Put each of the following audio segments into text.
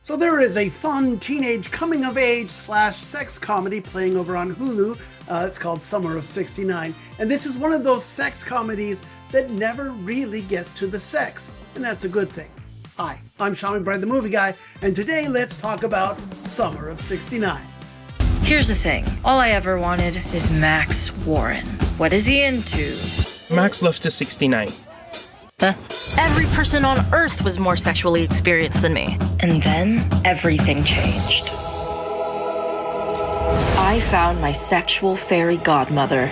So there is a fun teenage coming-of-age / sex comedy playing over on Hulu. It's called Summer of '69. And this is one of those sex comedies that never really gets to the sex. And that's a good thing. Hi, I'm McBride, the movie guy, and today let's talk about Summer of '69. Here's the thing. All I ever wanted is Max Warren. What is he into? Max loves to 69. Every person on Earth was more sexually experienced than me. And then everything changed. I found my sexual fairy godmother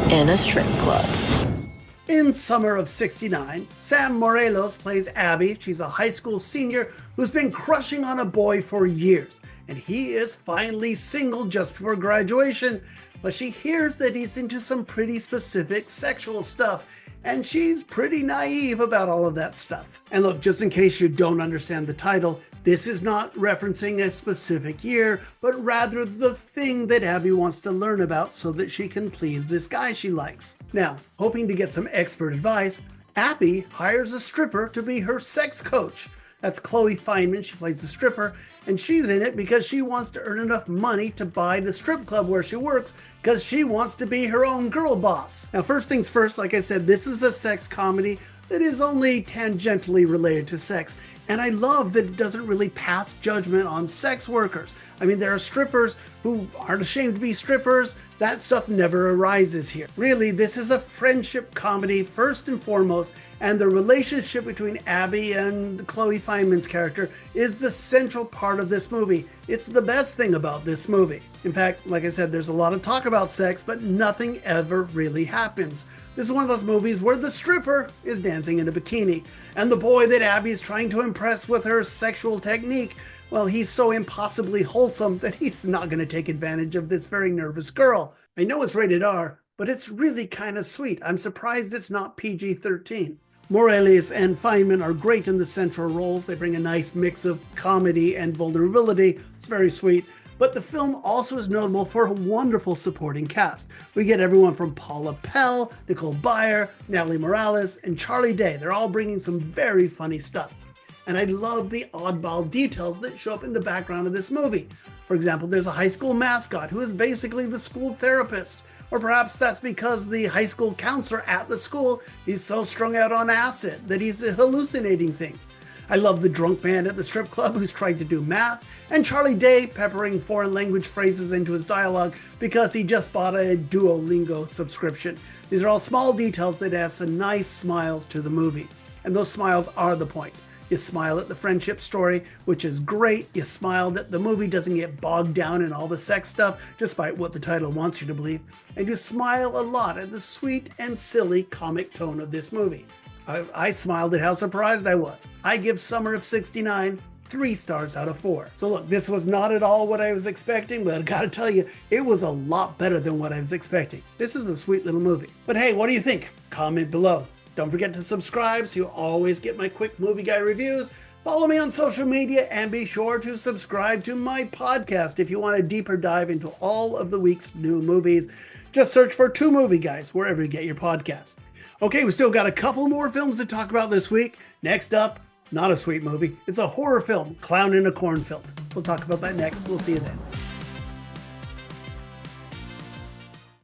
in a strip club. In Summer of '69, Sam Morelos plays Abby. She's a high school senior who's been crushing on a boy for years. And he is finally single just before graduation. But she hears that he's into some pretty specific sexual stuff. And she's pretty naive about all of that stuff. And look, just in case you don't understand the title, this is not referencing a specific year, but rather the thing that Abby wants to learn about so that she can please this guy she likes. Now, hoping to get some expert advice, Abby hires a stripper to be her sex coach. That's Chloe Fineman. She plays the stripper, and she's in it because she wants to earn enough money to buy the strip club where she works because she wants to be her own girl boss. Now, first things first, like I said, this is a sex comedy that is only tangentially related to sex. And I love that it doesn't really pass judgment on sex workers. I mean, there are strippers who aren't ashamed to be strippers. That stuff never arises here. Really, this is a friendship comedy first and foremost, and the relationship between Abby and Chloe Fineman's character is the central part of this movie. It's the best thing about this movie. In fact, like I said, there's a lot of talk about sex, but nothing ever really happens. This is one of those movies where the stripper is dancing in a bikini, and the boy that Abby is trying to impress with her sexual technique, well, he's so impossibly wholesome that he's not going to take advantage of this very nervous girl. I know it's rated R, but it's really kind of sweet. I'm surprised it's not PG-13. Morelos and Fineman are great in the central roles. They bring a nice mix of comedy and vulnerability. It's very sweet. But the film also is notable for a wonderful supporting cast. We get everyone from Paula Pell, Nicole Byer, Natalie Morales, and Charlie Day. They're all bringing some very funny stuff. And I love the oddball details that show up in the background of this movie. For example, there's a high school mascot who is basically the school therapist. Or perhaps that's because the high school counselor at the school is so strung out on acid that he's hallucinating things. I love the drunk man at the strip club who's trying to do math, and Charlie Day peppering foreign language phrases into his dialogue because he just bought a Duolingo subscription. These are all small details that add some nice smiles to the movie. And those smiles are the point. You smile at the friendship story, which is great. You smile that the movie doesn't get bogged down in all the sex stuff, despite what the title wants you to believe. And you smile a lot at the sweet and silly comic tone of this movie. I smiled at how surprised I was. I give Summer of '69 3 stars out of 4. So look, this was not at all what I was expecting, but I gotta tell you, it was a lot better than what I was expecting. This is a sweet little movie. But hey, what do you think? Comment below. Don't forget to subscribe so you always get my quick movie guy reviews. Follow me on social media and be sure to subscribe to my podcast if you want a deeper dive into all of the week's new movies. Just search for 2 Movie Guys wherever you get your podcast. Okay, we still got a couple more films to talk about this week. Next up, not a sweet movie. It's a horror film, Clown in a Cornfield. We'll talk about that next. We'll see you then.